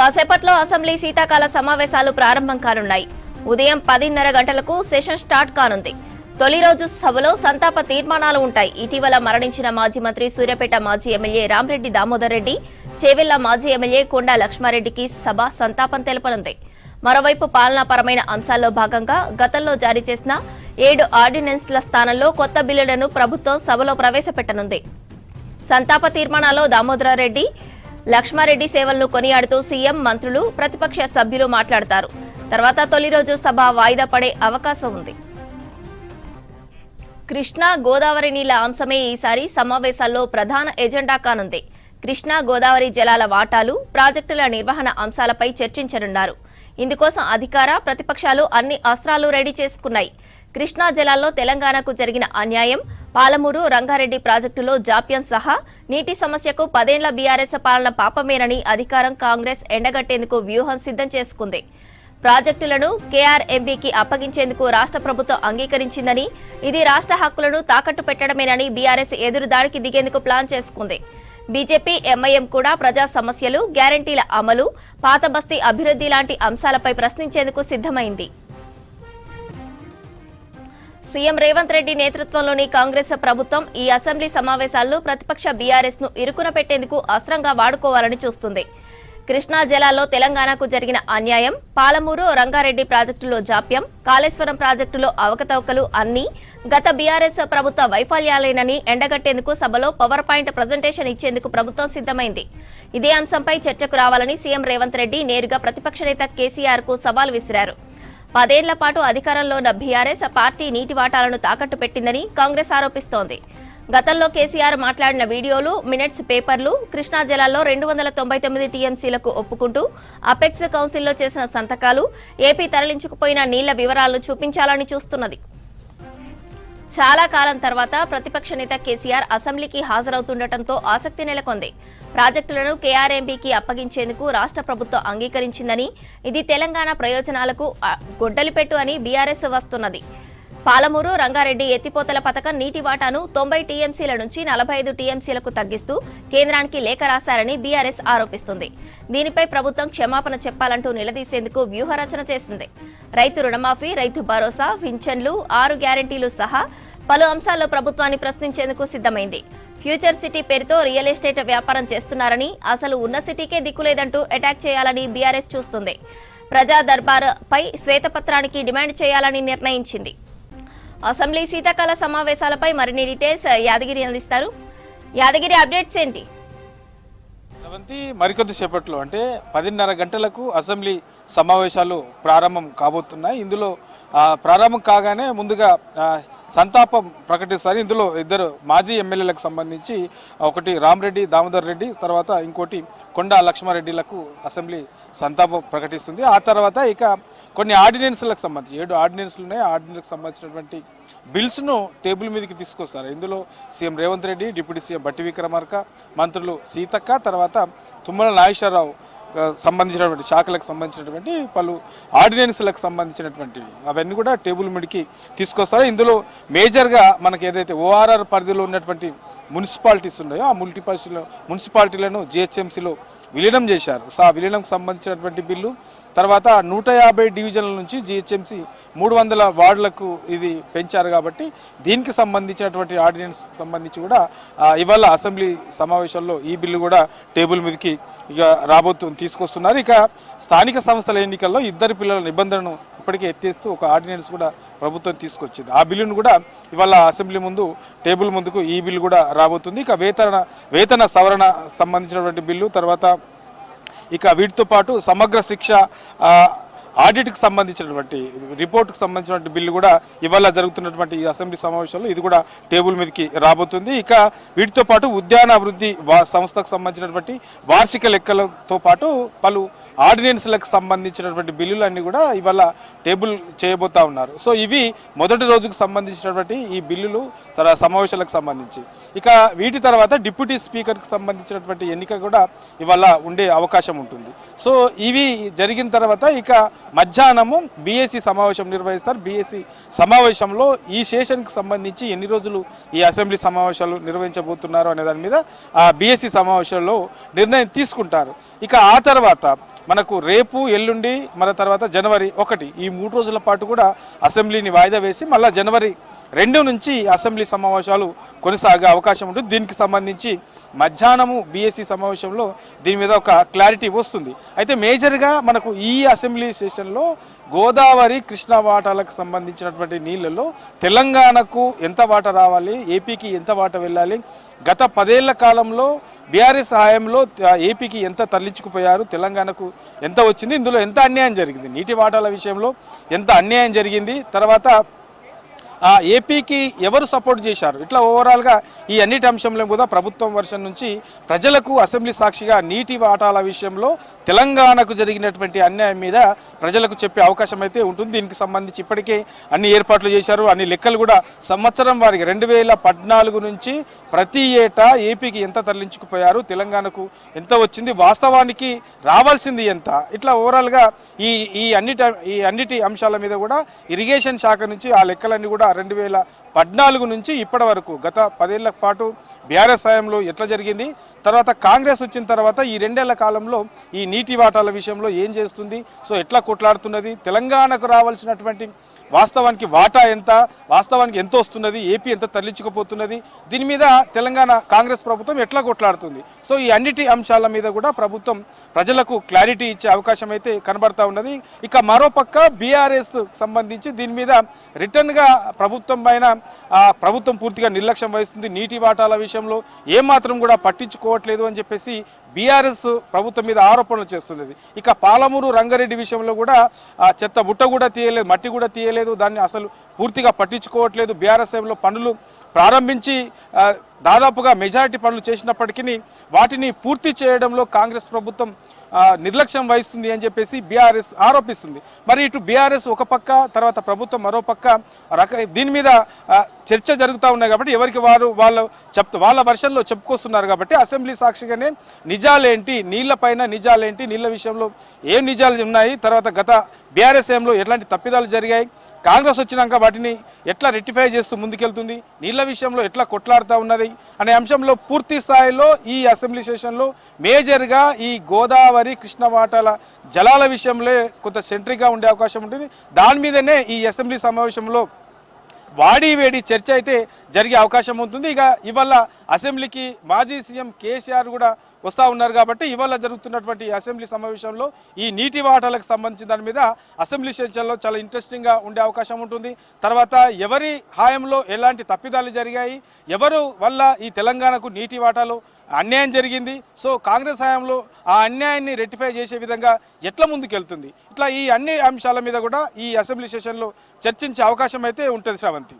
కాసేపట్లో అసెంబ్లీ శీతాకాల సమావేశాలు ప్రారంభం కానున్నాయి. ఉదయం 10:30 గంటలకు సెషన్ స్టార్ట్ కానుంది. తొలి రోజు సభలో సంతాప తీర్మానాలు ఉంటాయి. ఇటీవల మరణించిన మాజీ మంత్రి సూర్యాపేట మాజీ ఎమ్మెల్యే రామరెడ్డి దామోదర్ రెడ్డి, చేవెళ్ల మాజీ ఎమ్మెల్యే కొండా లక్ష్మారెడ్డికి సభ సంతాపం తెలపనుంది. మరోవైపు పాలనాపరమైన అంశాల్లో భాగంగా గతంలో జారీ చేసిన 7 ఆర్డినెన్స్ల స్థానంలో కొత్త బిల్లులను ప్రభుత్వం సభలో ప్రవేశపెట్టనుంది. సంతాప తీర్మానాల్లో దామోదర్ రెడ్డి, లక్ష్మారెడ్డి సేవలను కొనియాడుతూ సీఎం, మంత్రులు, ప్రతిపక్ష సభ్యులు మాట్లాడతారు. తర్వాత తొలి రోజు సభ వాయిదా పడే అవకాశం ఉంది. కృష్ణా గోదావరి నీళ్ల అంశమే ఈసారి సమావేశాల్లో ప్రధాన ఎజెండా కానుంది. కృష్ణా గోదావరి జలాల వాటాలు, ప్రాజెక్టుల నిర్వహణ అంశాలపై చర్చించనున్నారు. ఇందుకోసం అధికార, ప్రతిపక్షాలు అన్ని అస్త్రాలు రెడీ చేసుకున్నాయి. కృష్ణా జలాల్లో తెలంగాణకు జరిగిన అన్యాయం, పాలమూరు, రంగారెడ్డి ప్రాజెక్టులో జాప్యం సహా నీటి సమస్యకు 10 ఏళ్ల బీఆర్ఎస్ పాలన పాపమేనని అధికారం, కాంగ్రెస్ ఎండగట్టేందుకు వ్యూహం సిద్ధం చేసుకుంది. ప్రాజెక్టులను కేఆర్ఎంబీకి అప్పగించేందుకు రాష్ట్ర ప్రభుత్వం అంగీకరించిందని, ఇది రాష్ట్ర హక్కులను తాకట్టు పెట్టడమేనని బీఆర్ఎస్ ఎదురుదాడికి దిగేందుకు ప్లాన్ చేసుకుంది. బీజేపీ, ఎంఐఎం కూడా ప్రజా సమస్యలు, గ్యారంటీల అమలు, పాత బస్తీ అభివృద్ధి లాంటి అంశాలపై ప్రశ్నించేందుకు సిద్ధమైంది. సీఎం రేవంత్ రెడ్డి నేతృత్వంలోని కాంగ్రెస్ ప్రభుత్వం ఈ అసెంబ్లీ సమావేశాల్లో ప్రతిపక్ష బీఆర్ఎస్ ను ఇరుకున పెట్టేందుకు అస్త్రంగా వాడుకోవాలని చూస్తుంది. కృష్ణా జలాల్లో తెలంగాణకు జరిగిన అన్యాయం, పాలమూరు, రంగారెడ్డి ప్రాజెక్టులో జాప్యం, కాళేశ్వరం ప్రాజెక్టులో అవకతవకలు అన్నీ గత బీఆర్ఎస్ ప్రభుత్వ వైఫల్యాలేనని ఎండగట్టేందుకు సభలో పవర్ పాయింట్ ప్రజెంటేషన్ ఇచ్చేందుకు ప్రభుత్వం సిద్ధమైంది. ఇదే అంశంపై చర్చకు రావాలని సీఎం రేవంత్ రెడ్డి నేరుగా ప్రతిపక్ష నేత కేసీఆర్ కు సవాల్ విసిరారు. 10 ఏళ్ల పాటు అధికారంలో ఉన్న బీఆర్ఎస్ పార్టీ నీటి వాటాలను తాకట్టు పెట్టిందని కాంగ్రెస్ ఆరోపిస్తోంది. గతంలో కేసీఆర్ మాట్లాడిన వీడియోలు, మినిట్స్, పేపర్లు కృష్ణా జలాల్లో 299 టీఎంసీలకు ఒప్పుకుంటూ అపెక్స్ కౌన్సిల్లో చేసిన సంతకాలు, ఏపీ తరలించుకుపోయిన నీళ్ల వివరాలను చూపించాలని చూస్తున్నది. చాలా కాలం తర్వాత ప్రతిపక్ష నేత కేసీఆర్ అసెంబ్లీకి హాజరవుతుండటంతో ఆసక్తి నెలకొంది. ప్రాజెక్టులను కేఆర్ఎంబీకి అప్పగించేందుకు రాష్ట్ర ప్రభుత్వం అంగీకరించిందని, ఇది తెలంగాణ ప్రయోజనాలకు గొడ్డలిపెట్టు అని బీఆర్ఎస్ వస్తున్నది. పాలమూరు, రంగారెడ్డి ఎత్తిపోతల పథకం నీటి వాటాను 90 టీఎంసీల నుంచి 45 టీఎంసీలకు తగ్గిస్తూ కేంద్రానికి లేఖ రాశారని బీఆర్ఎస్ ఆరోపిస్తుంది. దీనిపై ప్రభుత్వం క్షమాపణ చెప్పాలంటూ నిలదీసేందుకు వ్యూహరచన చేసింది. రైతు రుణమాఫీ, రైతు భరోసా, పింఛన్లు, 6 గ్యారంటీలు సహా పలు అంశాల్లో ప్రభుత్వాన్ని ప్రశ్నించేందుకు సిద్ధమైంది. ఫ్యూచర్ సిటీ పేరుతో రియల్ ఎస్టేట్ వ్యాపారం చేస్తున్నారని, అసలు ఉన్న సిటీకే దిక్కులేదంటూ అటాక్ చేయాలని బీఆర్ఎస్ చూస్తుంది. ప్రజా దర్బార్ పై శ్వేతపత్రానికి డిమాండ్ చేయాలని నిర్ణయించింది. అసెంబ్లీ శీతాకాల సమావేశాలపై మరిన్ని డీటెయిల్స్ యాదగిరి అందిస్తారు. యాదగిరి, అప్డేట్స్ ఏంటి? మరికొద్ది సేపట్లో అంటే 10:30 గంటలకు అసెంబ్లీ సమావేశాలు ప్రారంభం కాబోతున్నాయి. ఇందులో ప్రారంభం కాగానే ముందుగా సంతాపం ప్రకటిస్తారు. ఇందులో 2 మాజీ ఎమ్మెల్యేలకు సంబంధించి, ఒకటి రామరెడ్డి దామోదర్ రెడ్డి, తర్వాత ఇంకోటి కొండా లక్ష్మారెడ్డిలకు అసెంబ్లీ సంతాపం ప్రకటిస్తుంది. ఆ తర్వాత ఇక కొన్ని ఆర్డినెన్స్లకు సంబంధించి 7 ఆర్డినెన్స్లు ఉన్నాయి. ఆర్డినెన్స్కి సంబంధించినటువంటి బిల్స్ను టేబుల్ మీదకి తీసుకొస్తారు. ఇందులో CM Revanth Reddy, deputy CM బట్టి విక్రమార్క, మంత్రులు సీతక్క, తర్వాత తుమ్మల నాగేశ్వరరావు సంబంధించినటువంటి శాఖలకు సంబంధించినటువంటి పలు ఆర్డినెన్స్లకు సంబంధించినటువంటి అవన్నీ కూడా టేబుల్ మీదకి తీసుకొస్తారు. ఇందులో మేజర్గా మనకి ఏదైతే ఓఆర్ఆర్ పరిధిలో ఉన్నటువంటి మున్సిపాలిటీస్ ఉన్నాయో ఆ మున్సిపాలిటీలను జిహెచ్ఎంసీలో విలీనం చేశారు. సో ఆ విలీనంకు సంబంధించినటువంటి బిల్లు, తర్వాత 150 డివిజన్ల నుంచి జిహెచ్ఎంసీ 300 వార్డులకు ఇది పెంచారు. కాబట్టి దీనికి సంబంధించినటువంటి ఆర్డినెన్స్ సంబంధించి కూడా ఇవాళ అసెంబ్లీ సమావేశాల్లో ఈ బిల్లు కూడా టేబుల్ మీదకి ఇక తీసుకొస్తున్నారు. ఇక స్థానిక సంస్థల ఎన్నికల్లో 2 పిల్లల నిబంధనను ఇప్పటికే ఎత్తేస్తూ ఒక ఆర్డినెన్స్ కూడా ప్రభుత్వం తీసుకొచ్చింది. ఆ బిల్లును కూడా ఇవాళ అసెంబ్లీ ముందు టేబుల్ ముందుకు ఈ బిల్లు కూడా రాబోతుంది. ఇక వేతన సవరణ సంబంధించినటువంటి బిల్లు, తర్వాత ఇక వీటితో పాటు సమగ్ర శిక్ష ఆడిట్కి సంబంధించినటువంటి రిపోర్టుకు సంబంధించినటువంటి బిల్లు కూడా ఇవాళ జరుగుతున్నటువంటి ఈ అసెంబ్లీ సమావేశంలో ఇది కూడా టేబుల్ మీదకి రాబోతుంది. ఇక వీటితో పాటు ఉద్యాన అభివృద్ధి సంస్థకు సంబంధించినటువంటి వార్షిక లెక్కలతో పాటు పలు ఆర్డినెన్స్లకు సంబంధించినటువంటి బిల్లులన్నీ కూడా ఇవాళ టేబుల్ చేయబోతా ఉన్నారు. సో ఇవి మొదటి రోజుకు సంబంధించినటువంటి ఈ బిల్లులు సమావేశాలకు సంబంధించి. ఇక వీటి తర్వాత డిప్యూటీ స్పీకర్కి సంబంధించినటువంటి ఎన్నిక కూడా ఇవాళ ఉండే అవకాశం ఉంటుంది. సో ఇవి జరిగిన తర్వాత ఇక మధ్యాహ్నము బీఏసీ సమావేశం నిర్వహిస్తారు. బీఏసీ సమావేశంలో ఈ సెషన్కి సంబంధించి ఎన్ని రోజులు ఈ అసెంబ్లీ సమావేశాలు నిర్వహించబోతున్నారు అనే దాని మీద ఆ బీఏసీ సమావేశంలో నిర్ణయం తీసుకుంటారు. ఇక ఆ తర్వాత మనకు రేపు ఎల్లుండి మన తర్వాత జనవరి 1 ఈ 3 రోజుల పాటు కూడా అసెంబ్లీని వాయిదా వేసి మళ్ళీ జనవరి 2 నుంచి అసెంబ్లీ సమావేశాలు కొనసాగే అవకాశం ఉంటుంది. దీనికి సంబంధించి మధ్యాహ్నము బీఎస్సీ సమావేశంలో దీని మీద ఒక క్లారిటీ వస్తుంది. అయితే మేజర్గా మనకు ఈ అసెంబ్లీ సెషన్లో గోదావరి కృష్ణా వాటాలకు సంబంధించినటువంటి నీళ్ళల్లో తెలంగాణకు ఎంత వాటా రావాలి, ఏపీకి ఎంత వాటా వెళ్ళాలి, గత 10 ఏళ్ల కాలంలో బీఆర్ఎస్ హయాంలో ఏపీకి ఎంత తరలించుకుపోయారు, తెలంగాణకు ఎంత వచ్చింది, ఇందులో ఎంత అన్యాయం జరిగింది, నీటి వాటాల విషయంలో ఎంత అన్యాయం జరిగింది, తర్వాత ఏపీకి ఎవరు సపోర్ట్ చేశారు, ఇట్లా ఓవరాల్గా ఈ అన్నిటి అంశంలో కూడా ప్రభుత్వం వర్షం నుంచి ప్రజలకు అసెంబ్లీ సాక్షిగా నీటి వాటాల విషయంలో తెలంగాణకు జరిగినటువంటి అన్యాయం మీద ప్రజలకు చెప్పే అవకాశం అయితే ఉంటుంది. దీనికి సంబంధించి ఇప్పటికే అన్ని ఏర్పాట్లు చేశారు, అన్ని లెక్కలు కూడా సంవత్సరం వారికి 2014 నుంచి ప్రతి ఏటా ఏపీకి ఎంత తరలించుకుపోయారు, తెలంగాణకు ఎంత వచ్చింది, వాస్తవానికి రావాల్సింది ఎంత, ఇట్లా ఓవరాల్గా ఈ అన్నిటి అంశాల మీద కూడా ఇరిగేషన్ శాఖ నుంచి ఆ లెక్కలన్నీ కూడా 2014 నుంచి ఇప్పటి వరకు గత 10 ఏళ్ల పాటు బీఆర్ఎస్ హయాంలో ఎట్లా జరిగింది, తర్వాత కాంగ్రెస్ వచ్చిన తర్వాత ఈ 2 ఏళ్ల కాలంలో ఈ నీటి వాటాల విషయంలో ఏం చేస్తుంది, సో ఎట్లా కొట్లాడుతున్నది, తెలంగాణకు రావాల్సినటువంటి వాస్తవానికి వాటా ఎంత, వాస్తవానికి ఎంత వస్తున్నది, ఏపీ ఎంత తరలించుకుపోతున్నది, దీని మీద తెలంగాణ కాంగ్రెస్ ప్రభుత్వం ఎట్లా కొట్లాడుతుంది, సో ఈ అన్నిటి అంశాల మీద కూడా ప్రభుత్వం ప్రజలకు క్లారిటీ ఇచ్చే అవకాశం అయితే కనబడతా ఉన్నది. ఇక మరోపక్క బీఆర్ఎస్ సంబంధించి దీని మీద రిటర్న్గా ప్రభుత్వం పైన ప్రభుత్వం పూర్తిగా నిర్లక్ష్యం వహిస్తుంది, నీటి వాటాల విషయంలో ఏమాత్రం కూడా పట్టించుకోవట్లేదు అని చెప్పేసి బీఆర్ఎస్ ప్రభుత్వం మీద ఆరోపణలు చేస్తున్నది. ఇక పాలమూరు రంగారెడ్డి విషయంలో కూడా చెత్త బుట్ట కూడా తీయలేదు, మట్టి కూడా తీయలేదు, దాన్ని అసలు పూర్తిగా పట్టించుకోవట్లేదు. బీఆర్ఎస్ లో పనులు ప్రారంభించి దాదాపుగా మెజారిటీ పనులు చేసినప్పటికీ వాటిని పూర్తి చేయడంలో కాంగ్రెస్ ప్రభుత్వం నిర్లక్ష్యం వహిస్తుంది అని చెప్పేసి బీఆర్ఎస్ ఆరోపిస్తుంది. మరి ఇటు బీఆర్ఎస్ ఒక పక్క, తర్వాత ప్రభుత్వం మరో పక్క దీని మీద చర్చ జరుగుతూ ఉన్నాయి కాబట్టి ఎవరికి వారు వాళ్ళ వర్షన్లో చెప్పుకొస్తున్నారు కాబట్టి అసెంబ్లీ సాక్షిగానే నిజాలేంటి, నీళ్లపైన నిజాలేంటి, నీళ్ల విషయంలో ఏం నిజాలు ఉన్నాయి, తర్వాత గత బీఆర్ఎస్ లో ఎట్లాంటి తప్పిదాలు జరిగాయి, కాంగ్రెస్ వచ్చినాక వాటిని ఎట్లా రెక్టిఫై చేస్తూ ముందుకెళ్తుంది, నీళ్ల విషయంలో ఎట్లా కొట్లాడుతూ ఉన్నది అనే అంశంలో పూర్తి స్థాయిలో ఈ అసెంబ్లీ సెషన్లో మేజర్గా ఈ గోదావరి కృష్ణ వాటాల జలాల విషయంలో కొంత సెంట్రిక్గా ఉండే అవకాశం ఉంటుంది. దాని మీదనే ఈ అసెంబ్లీ సమావేశంలో వేడి చర్చ అయితే జరిగే అవకాశం ఉంటుంది. ఇక ఇవాళ అసెంబ్లీకి మాజీ సీఎం కేసీఆర్ కూడా వస్తూ ఉన్నారు కాబట్టి ఇవాళ జరుగుతున్నటువంటి అసెంబ్లీ సమావేశంలో ఈ నీటి వాటాలకు సంబంధించిన దాని మీద అసెంబ్లీ సెషన్లో చాలా ఇంట్రెస్టింగ్గా ఉండే అవకాశం ఉంటుంది. తర్వాత ఎవరి హాయంలో ఎలాంటి తప్పిదాలు జరిగాయి, ఎవరు వల్ల ఈ తెలంగాణకు నీటి వాటాలు అన్యాయం జరిగింది, సో కాంగ్రెస్ హయాంలో ఆ అన్యాయాన్ని రెక్టిఫై చేసే విధంగా ఎట్లా ముందుకెళ్తుంది, ఇట్లా ఈ అన్ని అంశాల మీద కూడా ఈ అసెంబ్లీ సెషన్లో చర్చించే అవకాశం అయితే ఉంటుంది శ్రావంతి.